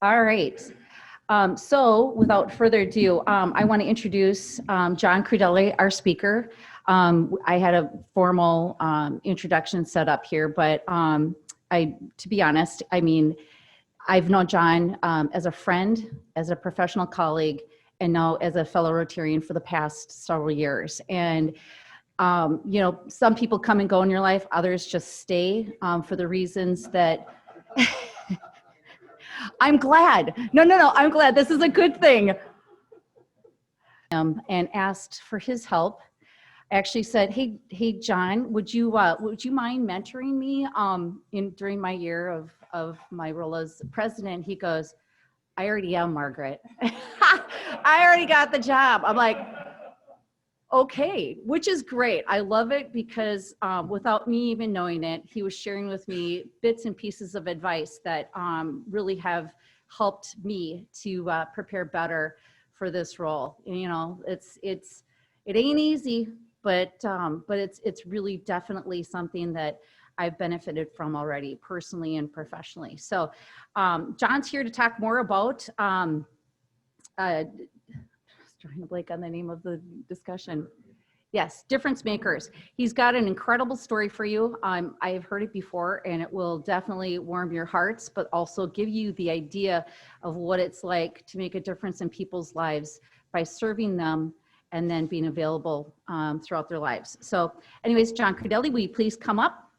All right. So without further ado, I want to introduce John CRUDELE, our speaker. I had a formal introduction set up here, but to be honest, I mean, I've known John as a friend, as a professional colleague, and now as a fellow Rotarian for the past several years. And you know, some people come and go in your life, others just stay for the reasons that I'm glad. No, I'm glad. This is a good thing. And asked for his help. I actually said, "Hey, John, would you mind mentoring me during my year of my role as president?" He goes, "I already am, Margaret. I already got the job." I'm like, okay, which is great. I love it because without me even knowing it, he was sharing with me bits and pieces of advice that really have helped me to prepare better for this role. And, you know, it ain't easy, but it's really definitely something that I've benefited from already, personally and professionally. So John's here to talk more about trying to blank on the name of the discussion. Yes, difference makers. He's got an incredible story for you. I have heard it before, and it will definitely warm your hearts, but also give you the idea of what it's like to make a difference in people's lives by serving them and then being available throughout their lives. So anyways, John CRUDELE, will you please come up?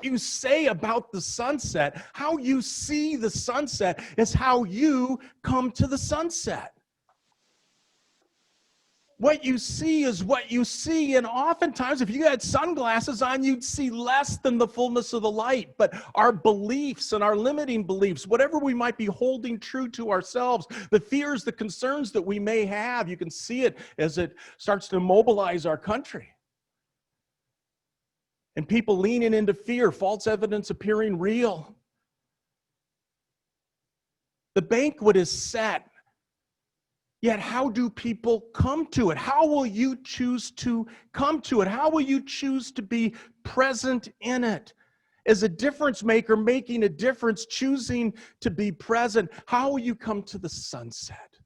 You say about the sunset, how you see the sunset is how you come to the sunset. What you see is what you see, and oftentimes if you had sunglasses on, you'd see less than the fullness of the light. But our beliefs and our limiting beliefs, whatever we might be holding true to ourselves, the fears, the concerns that we may have, you can see it as it starts to mobilize our country. And people leaning into fear, false evidence appearing real. The banquet is set. Yet how do people come to it? How will you choose to come to it? How will you choose to be present in it? As a difference maker, making a difference, choosing to be present, how will you come to the sunset?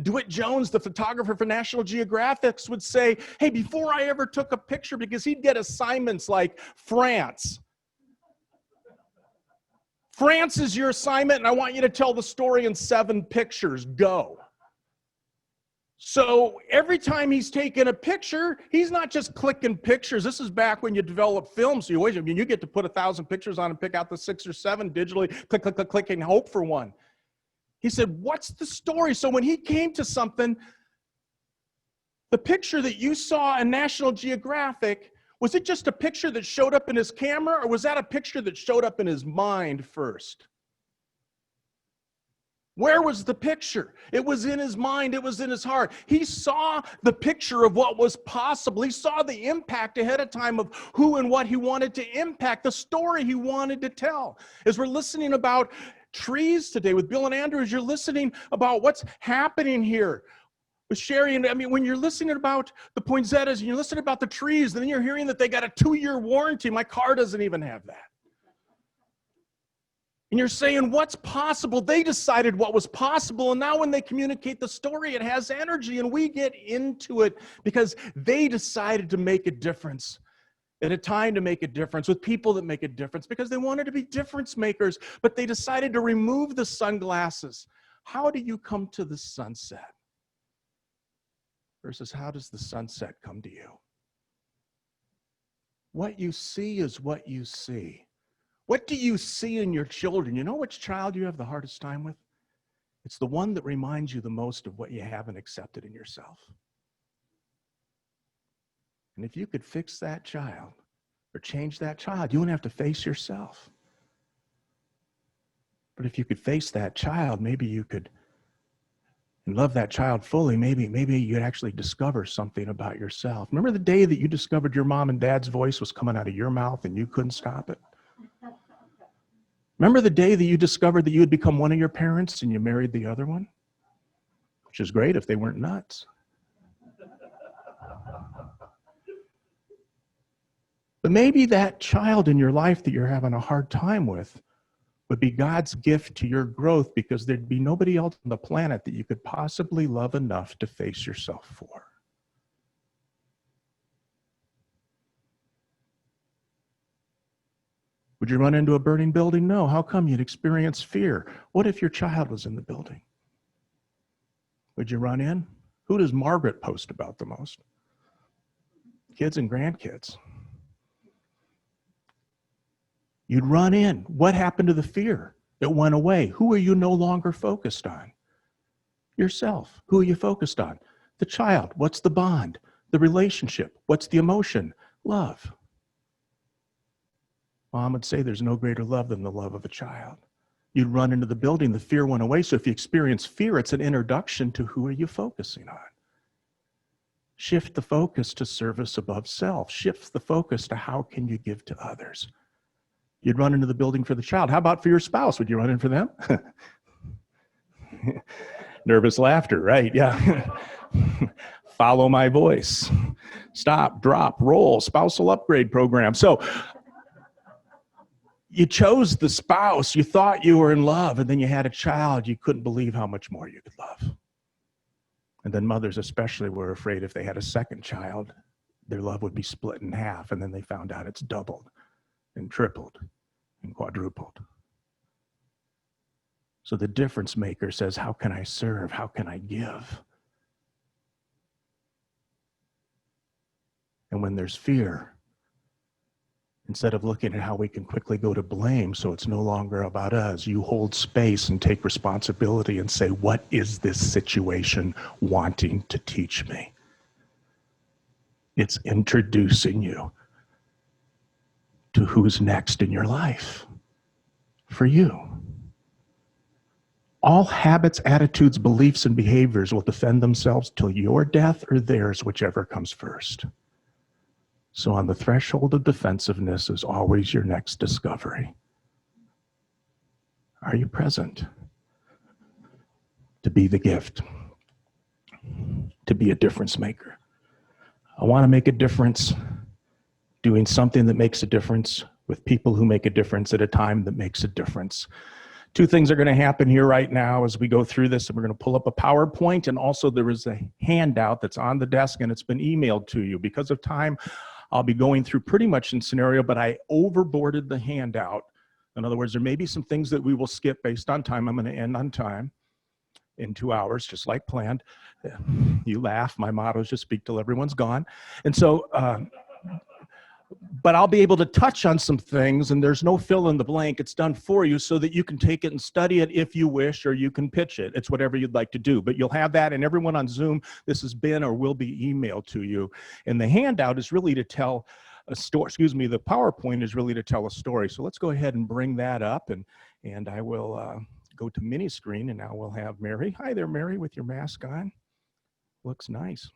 DeWitt Jones, the photographer for National Geographic, would say, hey, before I ever took a picture, because he'd get assignments like France. France is your assignment, and I want you to tell the story in 7 pictures. Go. So every time he's taking a picture, he's not just clicking pictures. This is back when you develop films. So you get to put 1,000 pictures on and pick out the 6 or 7 digitally, click, click, click, click, and hope for one. He said, what's the story? So when he came to something, the picture that you saw in National Geographic, was it just a picture that showed up in his camera, or was that a picture that showed up in his mind first? Where was the picture? It was in his mind. It was in his heart. He saw the picture of what was possible. He saw the impact ahead of time of who and what he wanted to impact, the story he wanted to tell. As we're listening about trees today with Bill and Andrew, as you're listening about what's happening here with Sherry, and I mean, when you're listening about the poinsettias and you're listening about the trees, and then you're hearing that they got a 2-year warranty. My car doesn't even have that. And you're saying, what's possible? They decided what was possible, and now when they communicate the story, it has energy, and we get into it because they decided to make a difference at a time to make a difference with people that make a difference because they wanted to be difference makers, but they decided to remove the sunglasses. How do you come to the sunset? Versus how does the sunset come to you? What you see is what you see. What do you see in your children? You know which child you have the hardest time with? It's the one that reminds you the most of what you haven't accepted in yourself. And if you could fix that child or change that child, you wouldn't have to face yourself. But if you could face that child, maybe you could love that child fully. Maybe you'd actually discover something about yourself. Remember the day that you discovered your mom and dad's voice was coming out of your mouth and you couldn't stop it? Remember the day that you discovered that you had become one of your parents and you married the other one? Which is great if they weren't nuts. But maybe that child in your life that you're having a hard time with would be God's gift to your growth, because there'd be nobody else on the planet that you could possibly love enough to face yourself for. Would you run into a burning building? No. How come? You'd experience fear. What if your child was in the building? Would you run in? Who does Margaret post about the most? Kids and grandkids. You'd run in. What happened to the fear? It went away. Who are you no longer focused on? Yourself. Who are you focused on? The child. What's the bond? The relationship. What's the emotion? Love. Mom would say there's no greater love than the love of a child. You'd run into the building, the fear went away. So if you experience fear, it's an introduction to who are you focusing on. Shift the focus to service above self. Shift the focus to how can you give to others. You'd run into the building for the child. How about for your spouse? Would you run in for them? Nervous laughter, right? Yeah. Follow my voice. Stop, drop, roll, spousal upgrade program. So you chose the spouse, you thought you were in love, and then you had a child, you couldn't believe how much more you could love. And then mothers especially were afraid if they had a second child, their love would be split in half, and then they found out it's doubled and tripled and quadrupled. So the difference maker says, how can I serve? How can I give? And when there's fear, instead of looking at how we can quickly go to blame, so it's no longer about us, you hold space and take responsibility and say, what is this situation wanting to teach me? It's introducing you to who's next in your life for you. All habits, attitudes, beliefs, and behaviors will defend themselves till your death or theirs, whichever comes first. So on the threshold of defensiveness is always your next discovery. Are you present? To be the gift, to be a difference maker. I want to make a difference doing something that makes a difference with people who make a difference at a time that makes a difference. Two things are going to happen here right now as we go through this, and we're going to pull up a PowerPoint, and also there is a handout that's on the desk and it's been emailed to you. Because of time, I'll be going through pretty much in scenario, but I overboarded the handout. In other words, there may be some things that we will skip based on time. I'm going to end on time in 2 hours, just like planned. You laugh. My motto is just speak till everyone's gone. And so, but I'll be able to touch on some things, and there's no fill in the blank. It's done for you so that you can take it and study it if you wish, or you can pitch it. It's whatever you'd like to do. But you'll have that, and everyone on Zoom, this has been or will be emailed to you. And the handout is really to tell a story. The PowerPoint is really to tell a story. So let's go ahead and bring that up, and I will go to mini screen, and now we'll have Mary. Hi there, Mary, with your mask on. Looks nice.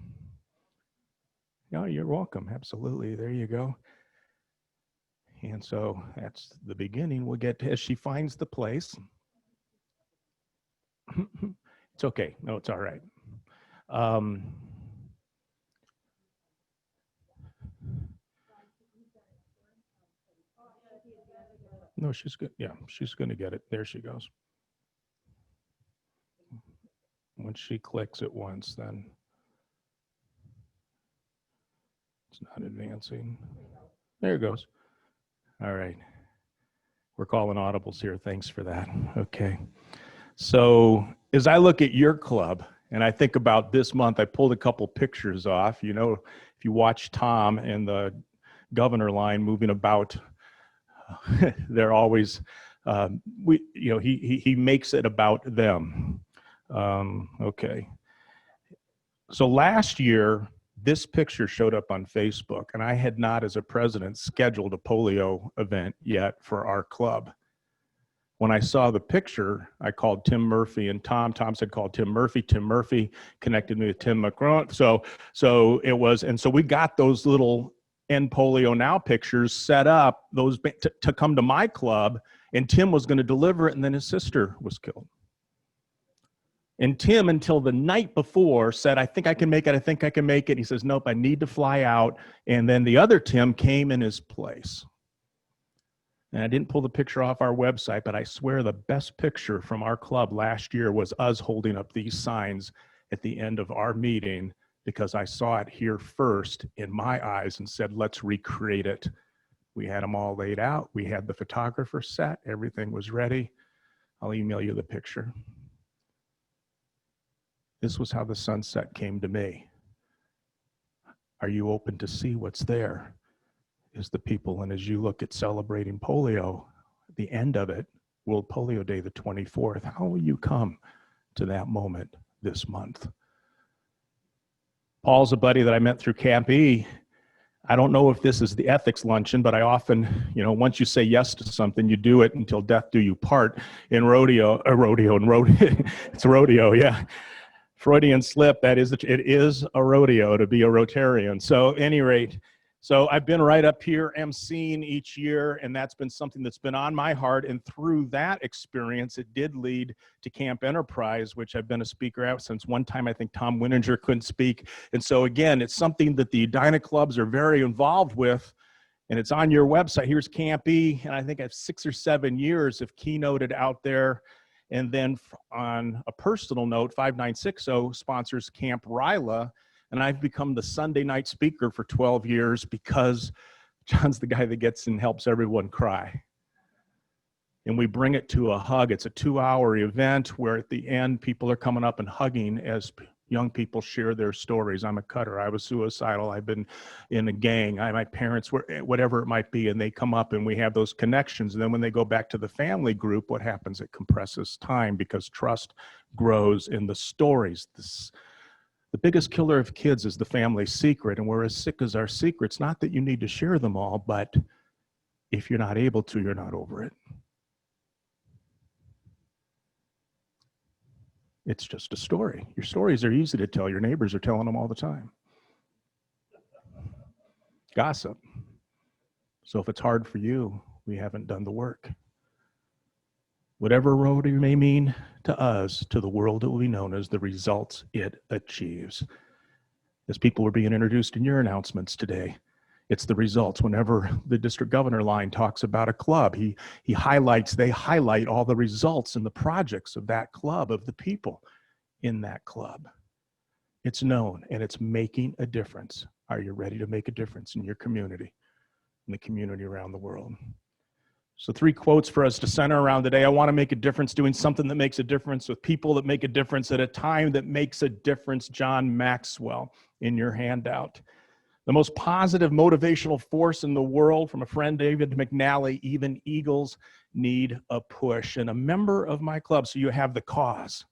No, you're welcome. Absolutely. There you go. And so that's the beginning. We'll get to, as she finds the place. It's okay. No, it's all right. No, she's good. Yeah, she's going to get it. There she goes. When she clicks it once, then it's not advancing. There it goes. All right. We're calling audibles here. Thanks for that. Okay. So as I look at your club and I think about this month, I pulled a couple pictures off. You know, if you watch Tom and the governor line moving about, they're always, he makes it about them. Okay. So last year, this picture showed up on Facebook, and I had not, as a president, scheduled a polio event yet for our club. When I saw the picture, I called Tim Murphy and Tom. Tom said, call Tim Murphy. Tim Murphy connected me with Tim McCrone. So it was, and so we got those little End Polio Now pictures set up those to come to my club, and Tim was going to deliver it, and then his sister was killed. And Tim, until the night before, said, I think I can make it, I think I can make it. He says, nope, I need to fly out. And then the other Tim came in his place. And I didn't pull the picture off our website, but I swear the best picture from our club last year was us holding up these signs at the end of our meeting, because I saw it here first in my eyes and said, let's recreate it. We had them all laid out. We had the photographer set. Everything was ready. I'll email you the picture. This was how the sunset came to me. Are you open to see what's there? Is the people, and as you look at celebrating polio, the end of it, World Polio Day, the 24th, how will you come to that moment this month? Paul's a buddy that I met through Camp E. I don't know if this is the ethics luncheon, but I often, once you say yes to something, you do it until death do you part. In it's rodeo, yeah. Freudian slip, it is a rodeo to be a Rotarian. So at any rate, so I've been right up here emceeing each year, and that's been something that's been on my heart. And through that experience, it did lead to Camp Enterprise, which I've been a speaker at since one time. I think Tom Winninger couldn't speak. And so again, it's something that the Edina clubs are very involved with, and it's on your website. Here's Camp E, and I think I have 6 or 7 years of keynoted out there. And then on a personal note, 5960 sponsors Camp Ryla, and I've become the Sunday night speaker for 12 years because John's the guy that gets and helps everyone cry. And we bring it to a hug. It's a 2-hour event where at the end, people are coming up and hugging as young people share their stories. I'm a cutter. I was suicidal. I've been in a gang. My parents were, whatever it might be, and they come up and we have those connections. And then when they go back to the family group, what happens? It compresses time because trust grows in the stories. The biggest killer of kids is the family secret, and we're as sick as our secrets. Not that you need to share them all, but if you're not able to, you're not over it. It's just a story. Your stories are easy to tell. Your neighbors are telling them all the time. Gossip. So if it's hard for you, we haven't done the work. Whatever road it may mean to us, to the world, it will be known as the results it achieves. As people were being introduced in your announcements today, it's the results. Whenever the district governor line talks about a club, they highlight all the results and the projects of that club, of the people in that club. It's known and it's making a difference. Are you ready to make a difference in your community, in the community around the world? So 3 quotes for us to center around today. I want to make a difference doing something that makes a difference with people that make a difference at a time that makes a difference. John Maxwell in your handout. The most positive motivational force in the world, from a friend, David McNally, even eagles need a push. And a member of my club, so you have the cause.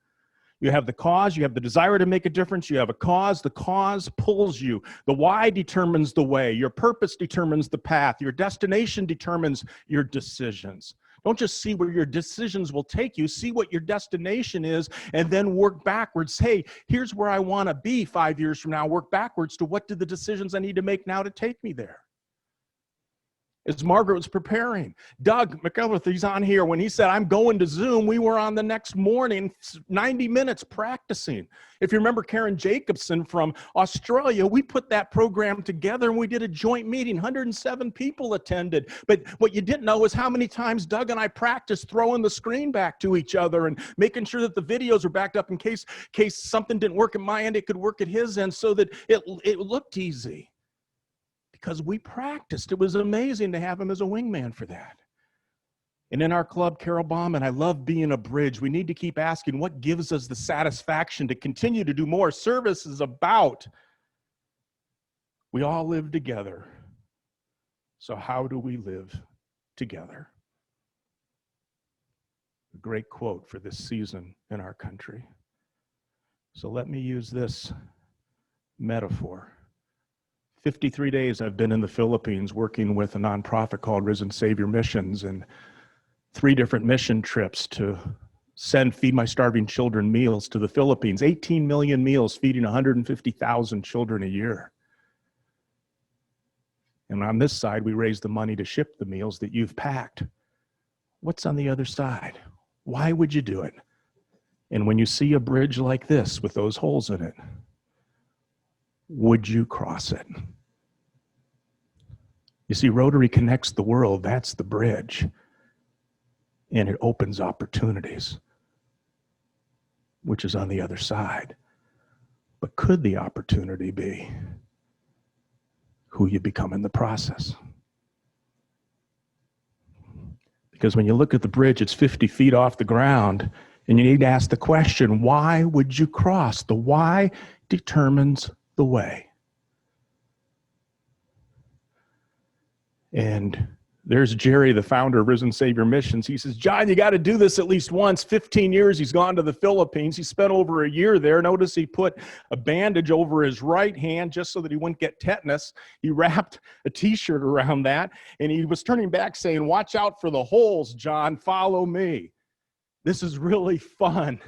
You have the cause, you have the desire to make a difference, you have a cause, the cause pulls you. The why determines the way, your purpose determines the path, your destination determines your decisions. Don't just see where your decisions will take you, see what your destination is, and then work backwards. Hey, here's where I want to be 5 years from now. Work backwards to what do the decisions I need to make now to take me there. As Margaret was preparing, Doug McElrath, he's on here. When he said, I'm going to Zoom, we were on the next morning, 90 minutes practicing. If you remember Karen Jacobson from Australia, we put that program together and we did a joint meeting. 107 people attended. But what you didn't know is how many times Doug and I practiced throwing the screen back to each other and making sure that the videos were backed up in case something didn't work at my end, it could work at his end, so that it looked easy. Because we practiced. It was amazing to have him as a wingman for that. And in our club, Carol Bauman, I love being a bridge. We need to keep asking what gives us the satisfaction to continue to do more. Service is about, we all live together. So how do we live together? A great quote for this season in our country. So let me use this metaphor. 53 days I've been in the Philippines working with a nonprofit called Risen Savior Missions, and 3 different mission trips to send Feed My Starving Children meals to the Philippines. 18 million meals, feeding 150,000 children a year. And on this side, we raise the money to ship the meals that you've packed. What's on the other side? Why would you do it? And when you see a bridge like this with those holes in it, would you cross it? You see, Rotary connects the world. That's the bridge. And it opens opportunities, which is on the other side. But could the opportunity be who you become in the process? Because when you look at the bridge, it's 50 feet off the ground, and you need to ask the question, why would you cross? The why determines the way. And there's Jerry, the founder of Risen Savior Missions. He says, John, you got to do this at least once. 15 years he's gone to the Philippines. He spent over a year there. Notice he put a bandage over his right hand just so that he wouldn't get tetanus. He wrapped a T-shirt around that, and he was turning back saying, watch out for the holes, John. Follow me. This is really fun.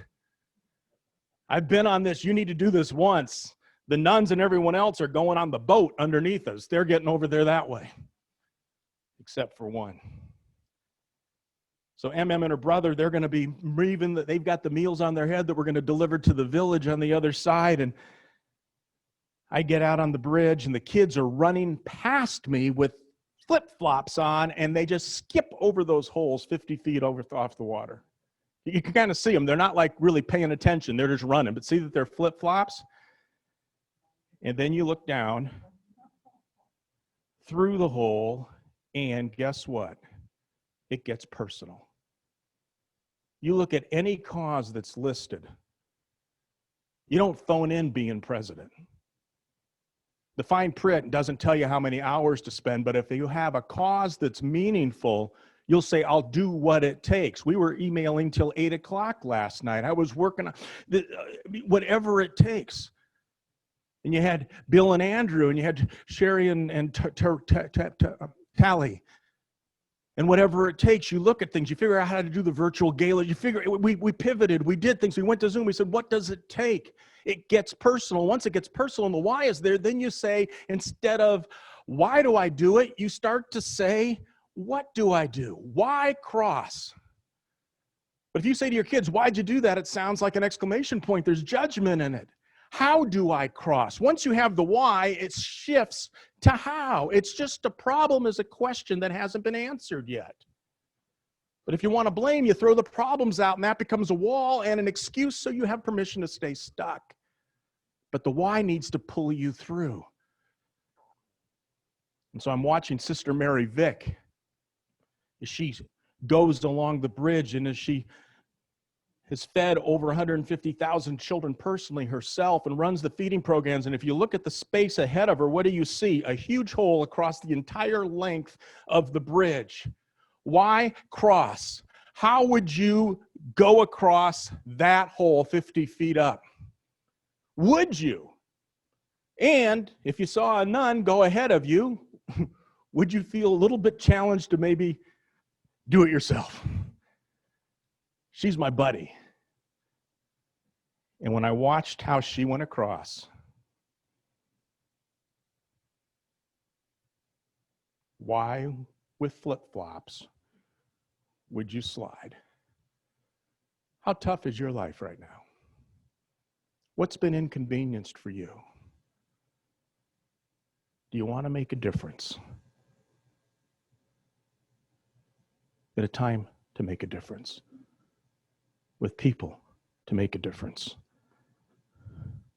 I've been on this. You need to do this once. The nuns and everyone else are going on the boat underneath us. They're getting over there that way. Except for one. So MM and her brother, they're going to be leaving. They've got the meals on their head that we're going to deliver to the village on the other side. And I get out on the bridge, and the kids are running past me with flip-flops on, and they just skip over those holes 50 feet off the water. You can kind of see them. They're not like really paying attention. They're just running. But see that they're flip-flops? And then you look down through the hole, and guess what? It gets personal. You look at any cause that's listed. You don't phone in being president. The fine print doesn't tell you how many hours to spend, but if you have a cause that's meaningful, you'll say, I'll do what it takes. We were emailing till 8 o'clock last night. I was working on whatever it takes. And you had Bill and Andrew, and you had Sherry and Tally. And whatever it takes, you look at things, you figure out how to do the virtual gala, we pivoted, we did things, we went to Zoom, we said, what does it take? It gets personal. Once it gets personal and the why is there, then you say, instead of, why do I do it? You start to say, what do I do? Why cross? But if you say to your kids, why'd you do that? It sounds like an exclamation point. There's judgment in it. How do I cross? Once you have the why, it shifts to how. It's just a problem is a question that hasn't been answered yet. But if you want to blame, you throw the problems out, and that becomes a wall and an excuse so you have permission to stay stuck. But the why needs to pull you through. And so I'm watching Sister Mary Vick as she goes along the bridge, and as she has fed over 150,000 children personally herself and runs the feeding programs. And if you look at the space ahead of her, what do you see? A huge hole across the entire length of the bridge. Why cross? How would you go across that hole 50 feet up? Would you? And if you saw a nun go ahead of you, would you feel a little bit challenged to maybe do it yourself? She's my buddy. And when I watched how she went across, why with flip-flops would you slide? How tough is your life right now? What's been inconvenienced for you? Do you want to make a difference? At a time to make a difference. With people to make a difference.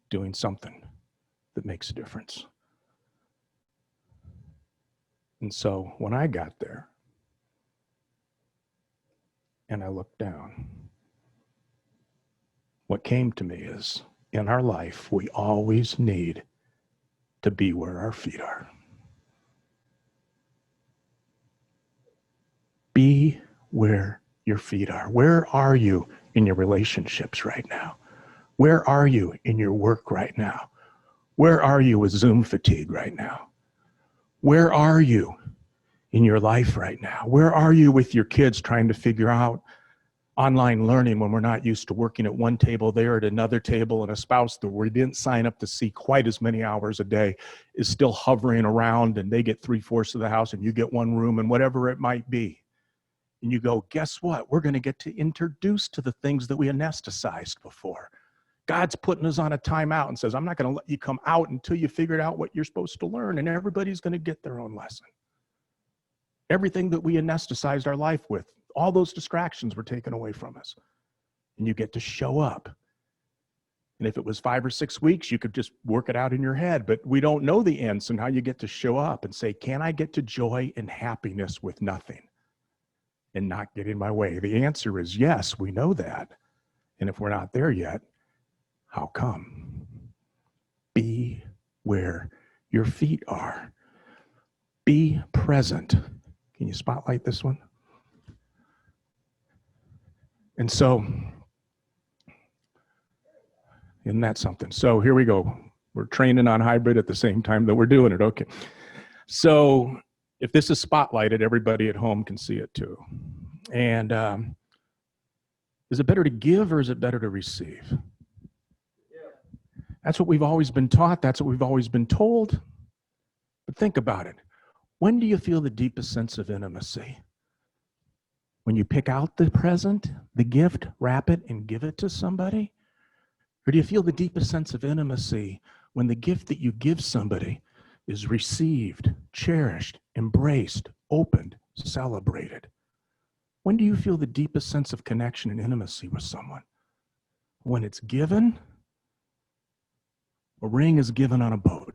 Doing something that makes a difference. And so when I got there and I looked down, what came to me is, in our life, we always need to be where our feet are. Be where your feet are. Where are you in your relationships right now? Where are you in your work right now? Where are you with Zoom fatigue right now? Where are you in your life right now? Where are you with your kids trying to figure out online learning when we're not used to working at one table, there at another table, and a spouse that we didn't sign up to see quite as many hours a day is still hovering around, and they get 3/4 of the house and you get one room, and whatever it might be. And you go, guess what? We're going to get to introduce to the things that we anesthetized before. God's putting us on a timeout and says, I'm not going to let you come out until you figured out what you're supposed to learn, and everybody's going to get their own lesson. Everything that we anesthetized our life with, all those distractions were taken away from us. And you get to show up. And if it was 5 or 6 weeks, you could just work it out in your head. But we don't know the end, so now you get to show up and say, can I get to joy and happiness with nothing and not get in my way? The answer is yes, we know that. And if we're not there yet, how come? Be where your feet are. Be present. Can you spotlight this one? And so, isn't that something? So here we go. We're training on hybrid at the same time that we're doing it. Okay. So if this is spotlighted, everybody at home can see it too. And is it better to give or is it better to receive? That's what we've always been taught. That's what we've always been told. But think about it. When do you feel the deepest sense of intimacy? When you pick out the present, the gift, wrap it, and give it to somebody? Or do you feel the deepest sense of intimacy when the gift that you give somebody is received, cherished, embraced, opened, celebrated? When do you feel the deepest sense of connection and intimacy with someone? When it's given? A ring is given on a boat.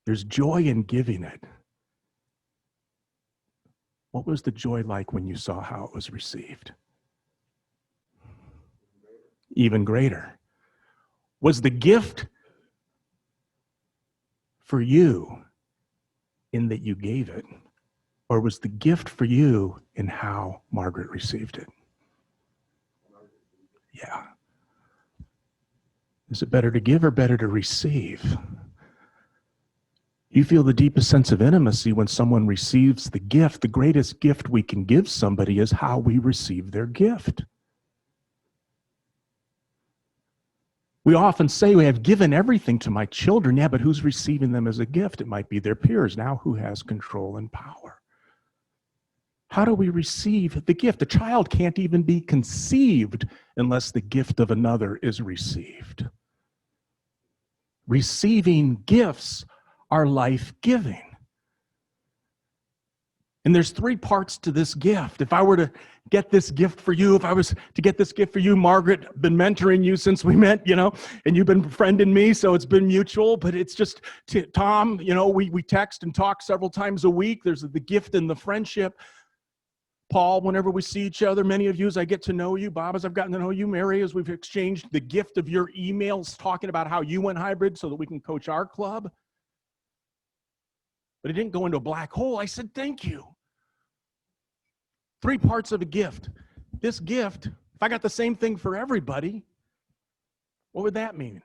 There's joy in giving it. What was the joy like when you saw how it was received? Even greater. Was the gift for you in that you gave it, or was the gift for you in how Margaret received it? Yeah. Is it better to give or better to receive? You feel the deepest sense of intimacy when someone receives the gift. The greatest gift we can give somebody is how we receive their gift. We often say, we have given everything to my children. Yeah, but who's receiving them as a gift? It might be their peers. Now who has control and power? How do we receive the gift? A child can't even be conceived unless the gift of another is received. Receiving gifts are life-giving. And there's 3 parts to this gift. If I were to get this gift for you, if I was to get this gift for you, Margaret, I've been mentoring you since we met, and you've been befriending me, so it's been mutual, but it's just, Tom, we text and talk several times a week. There's the gift and the friendship. Paul, whenever we see each other, many of you as I get to know you, Bob, as I've gotten to know you, Mary, as we've exchanged the gift of your emails talking about how you went hybrid so that we can coach our club. But it didn't go into a black hole. I said, thank you. 3 parts of a gift. This gift, if I got the same thing for everybody, what would that mean?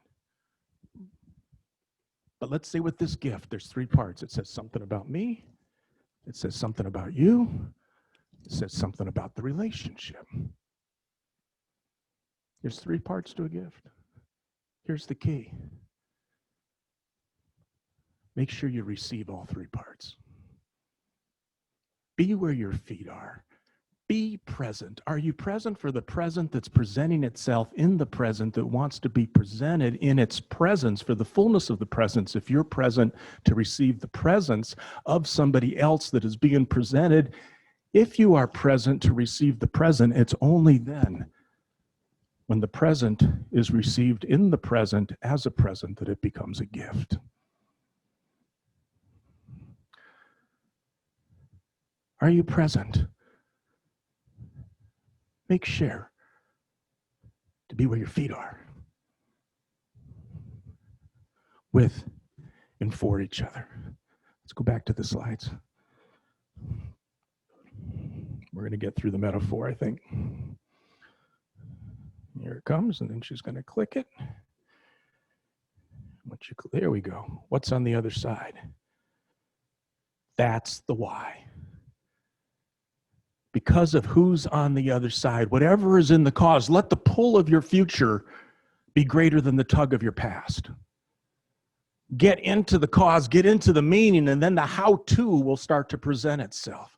But let's say with this gift, there's 3 parts. It says something about me. It says something about you. It says something about the relationship. There's 3 parts to a gift. Here's the key. Make sure you receive all 3 parts. Be where your feet are. Be present. Are you present for the present that's presenting itself in the present that wants to be presented in its presence for the fullness of the presence? If you're present to receive the presence of somebody else that is being presented, if you are present to receive the present, it's only then when the present is received in the present as a present that it becomes a gift. Are you present? Make sure to be where your feet are, with and for each other. Let's go back to the slides. We're going to get through the metaphor, I think. Here it comes, and then she's going to click it. There we go. What's on the other side? That's the why. Because of who's on the other side, whatever is in the cause, let the pull of your future be greater than the tug of your past. Get into the cause, get into the meaning, and then the how-to will start to present itself.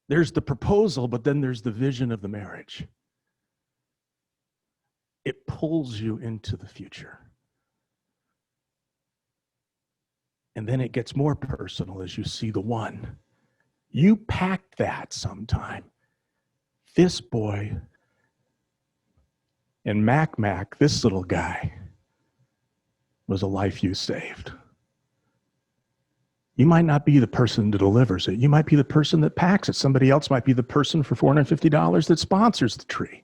There's the proposal, but then there's the vision of the marriage. It pulls you into the future. And then it gets more personal as you see the one. You packed that sometime. This boy and Mac, this little guy, was a life you saved. You might not be the person that delivers it. You might be the person that packs it. Somebody else might be the person for $450 that sponsors the tree.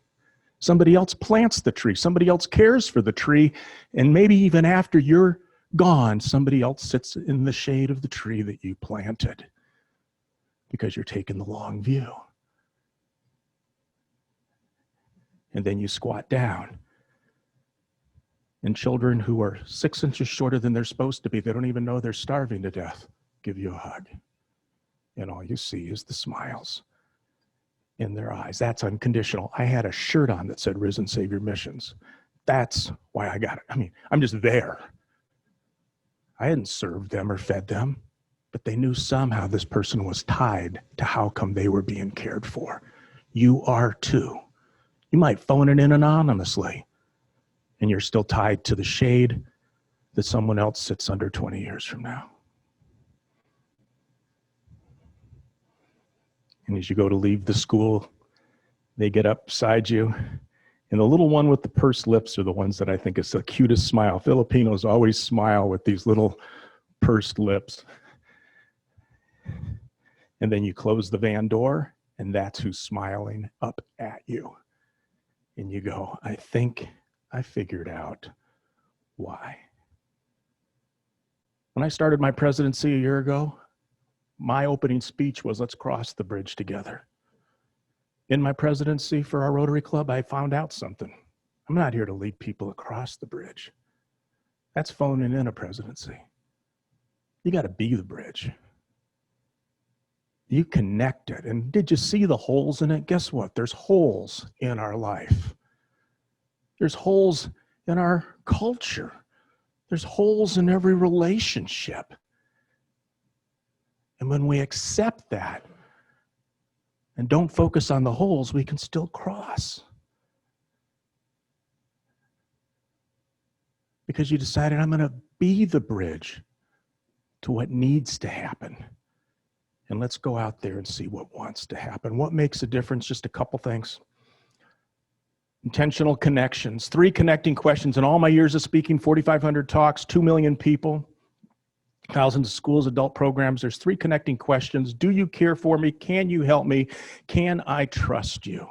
Somebody else plants the tree. Somebody else cares for the tree. And maybe even after you're gone, somebody else sits in the shade of the tree that you planted because you're taking the long view. And then you squat down. And children who are 6 inches shorter than they're supposed to be, they don't even know they're starving to death, give you a hug. And all you see is the smiles in their eyes. That's unconditional. I had a shirt on that said Risen Savior Missions. That's why I got it. I mean, I'm just there. I hadn't served them or fed them, but they knew somehow this person was tied to how come they were being cared for. You are too. You might phone it in anonymously, and you're still tied to the shade that someone else sits under 20 years from now. And as you go to leave the school, they get up beside you. And the little one with the pursed lips are the ones that I think is the cutest smile. Filipinos always smile with these little pursed lips. And then you close the van door, and that's who's smiling up at you. And you go, I think I figured out why. When I started my presidency a year ago, my opening speech was, let's cross the bridge together. In my presidency for our Rotary Club, I found out something. I'm not here to lead people across the bridge. That's phoning in a presidency. You got to be the bridge. You connect it. And did you see the holes in it? Guess what? There's holes in our life. There's holes in our culture. There's holes in every relationship. And when we accept that and don't focus on the holes, we can still cross. Because you decided, I'm going to be the bridge to what needs to happen. And let's go out there and see what wants to happen. What makes a difference? Just a couple things. Intentional connections. 3 connecting questions. In all my years of speaking, 4,500 talks, 2 million people, thousands of schools, adult programs, there's 3 connecting questions. Do you care for me? Can you help me? Can I trust you?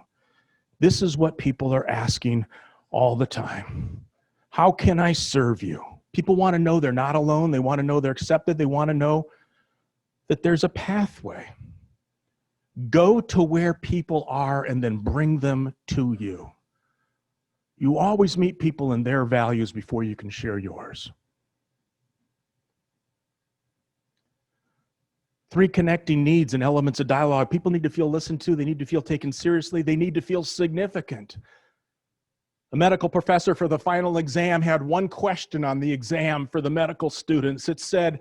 This is what people are asking all the time. How can I serve you? People want to know they're not alone. They want to know they're accepted. They want to know that there's a pathway. Go to where people are and then bring them to you. You always meet people in their values before you can share yours. 3 connecting needs and elements of dialogue. People need to feel listened to. They need to feel taken seriously. They need to feel significant. A medical professor for the final exam had one question on the exam for the medical students. It said,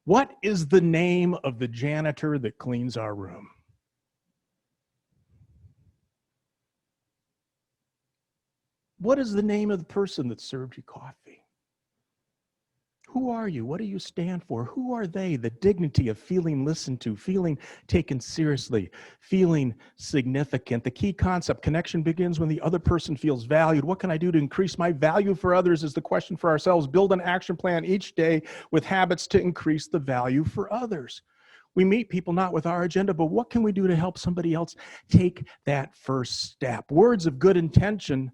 what is the name of the janitor that cleans our room? What is the name of the person that served you coffee? Who are you? What do you stand for? Who are they? The dignity of feeling listened to, feeling taken seriously, feeling significant. The key concept, connection begins when the other person feels valued. What can I do to increase my value for others is the question for ourselves. Build an action plan each day with habits to increase the value for others. We meet people not with our agenda, but what can we do to help somebody else take that first step? Words of good intention.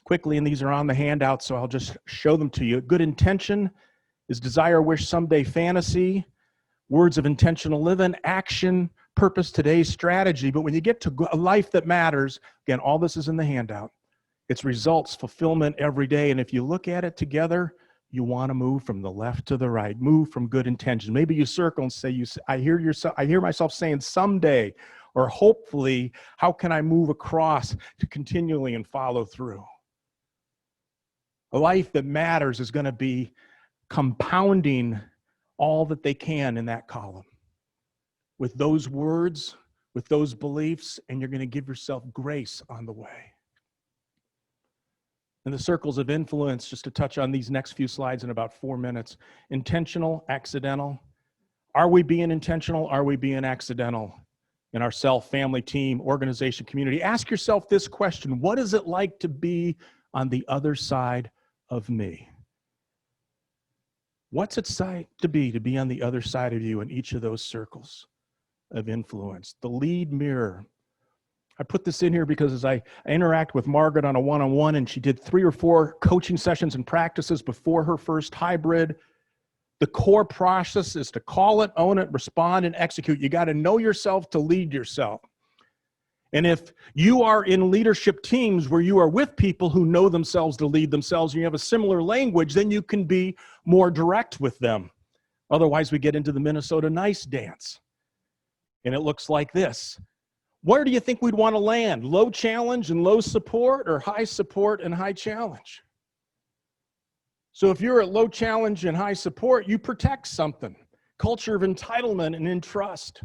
Quickly, and these are on the handout, so I'll just show them to you. Good intention is desire, wish, someday, fantasy. Words of intentional living, action, purpose, today, strategy. But when you get to a life that matters, again, all this is in the handout. It's results, fulfillment every day. And if you look at it together, you want to move from the left to the right. Move from good intention. Maybe you circle and say, I hear myself saying someday, or hopefully, how can I move across to continually and follow through? A life that matters is going to be compounding all that they can in that column. With those words, with those beliefs, and you're going to give yourself grace on the way. And the circles of influence, just to touch on these next few slides in about 4 minutes. Intentional, accidental. Are we being intentional? Are we being accidental in our self, family, team, organization, community? Ask yourself this question: what is it like to be on the other side of me? What's it like to be on the other side of you in each of those circles of influence? The lead mirror. I put this in here because as I interact with Margaret on a one-on-one, and she did 3 or 4 coaching sessions and practices before her first hybrid, the core process is to call it, own it, respond, and execute. You got to know yourself to lead yourself. And if you are in leadership teams where you are with people who know themselves to lead themselves, and you have a similar language, then you can be more direct with them. Otherwise, we get into the Minnesota nice dance. And it looks like this. Where do you think we'd want to land? Low challenge and low support, or high support and high challenge? So if you're at low challenge and high support, you protect something. Culture of entitlement and entrust.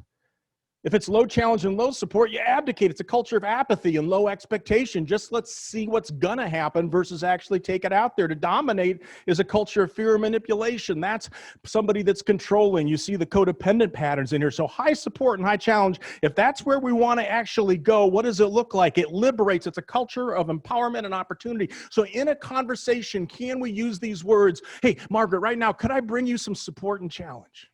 If it's low challenge and low support, you abdicate. It's a culture of apathy and low expectation. Just let's see what's going to happen versus actually take it out there. To dominate is a culture of fear and manipulation. That's somebody that's controlling. You see the codependent patterns in here. So high support and high challenge, if that's where we want to actually go, what does it look like? It liberates. It's a culture of empowerment and opportunity. So in a conversation, can we use these words? Hey, Margaret, right now, could I bring you some support and challenge?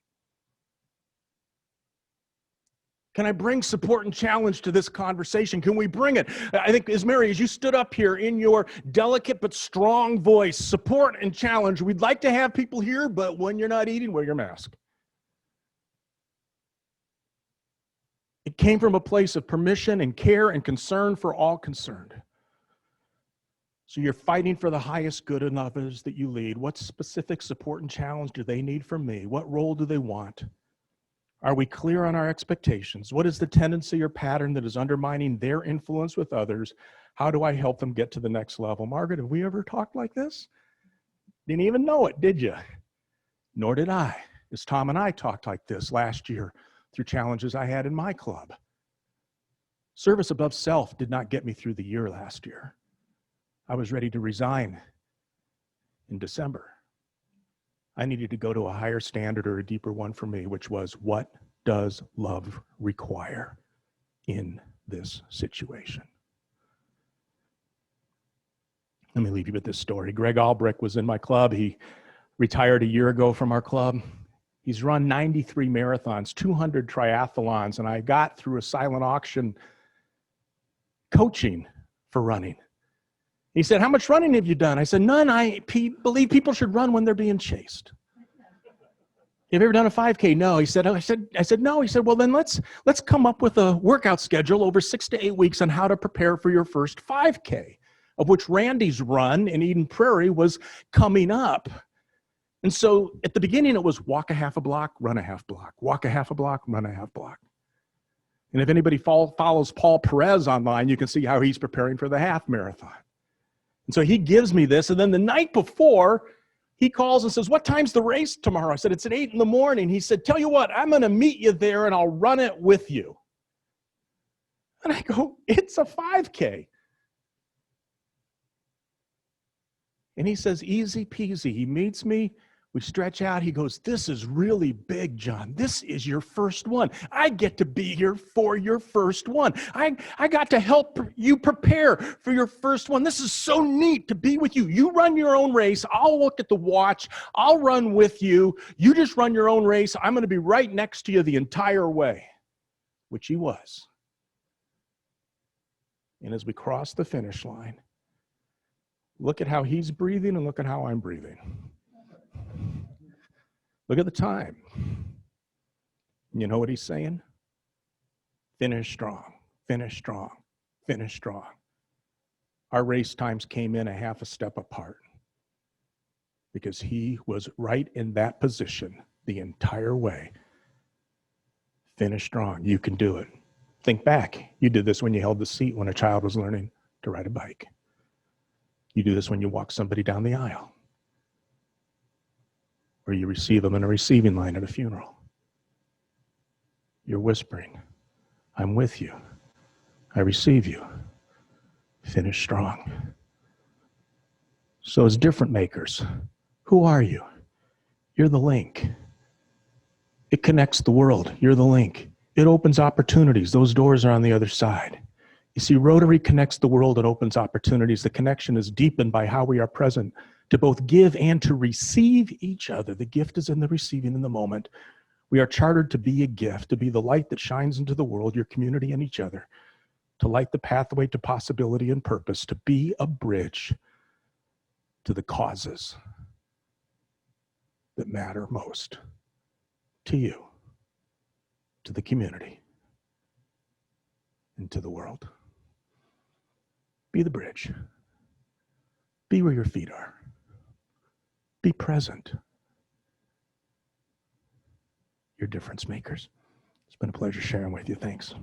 Can I bring support and challenge to this conversation? Can we bring it? I think, as Mary, as you stood up here in your delicate but strong voice, support and challenge, we'd like to have people here, but when you're not eating, wear your mask. It came from a place of permission and care and concern for all concerned. So you're fighting for the highest good in others that you lead. What specific support and challenge do they need from me? What role do they want? Are we clear on our expectations? What is the tendency or pattern that is undermining their influence with others? How do I help them get to the next level? Margaret, have we ever talked like this? Didn't even know it, did you? Nor did I, as Tom and I talked like this last year through challenges I had in my club. Service above self did not get me through the year last year. I was ready to resign in December. I needed to go to a higher standard or a deeper one for me, which was, what does love require in this situation? Let me leave you with this story. Greg Albrecht was in my club. He retired a year ago from our club. He's run 93 marathons, 200 triathlons, and I got through a silent auction coaching for running. He said, how much running have you done? I said, none. I believe people should run when they're being chased. Have you ever done a 5K? No. He said, I said, no. He said, well, then let's come up with a workout schedule over 6 to 8 weeks on how to prepare for your first 5K, of which Randy's run in Eden Prairie was coming up. And so at the beginning, it was walk a half a block, run a half block, walk a half a block, run a half block. And if anybody follows Paul Perez online, you can see how he's preparing for the half marathon. And so he gives me this, and then the night before, he calls and says, what time's the race tomorrow? I said, it's at 8 in the morning. He said, tell you what, I'm going to meet you there, and I'll run it with you. And I go, it's a 5K. And he says, easy peasy. He meets me. We stretch out. He goes, this is really big, John. This is your first one. I get to be here for your first one. I got to help you prepare for your first one. This is so neat to be with you. You run your own race. I'll look at the watch. I'll run with you. You just run your own race. I'm going to be right next to you the entire way, which he was. And as we cross the finish line, look at how he's breathing and look at how I'm breathing. Look at the time. You know what he's saying? Finish strong, finish strong, finish strong. Our race times came in a half a step apart because he was right in that position the entire way. Finish strong. You can do it. Think back. You did this when you held the seat when a child was learning to ride a bike. You do this when you walk somebody down the aisle. Or you receive them in a receiving line at a funeral. You're whispering, I'm with you. I receive you. Finish strong. So as different makers, who are you? You're the link. It connects the world. You're the link. It opens opportunities. Those doors are on the other side. You see, Rotary connects the world and opens opportunities. The connection is deepened by how we are present to both give and to receive each other. The gift is in the receiving in the moment. We are chartered to be a gift, to be the light that shines into the world, your community, and each other, to light the pathway to possibility and purpose, to be a bridge to the causes that matter most to you, to the community, and to the world. Be the bridge. Be where your feet are. Be present. You're difference makers. It's been a pleasure sharing with you. Thanks.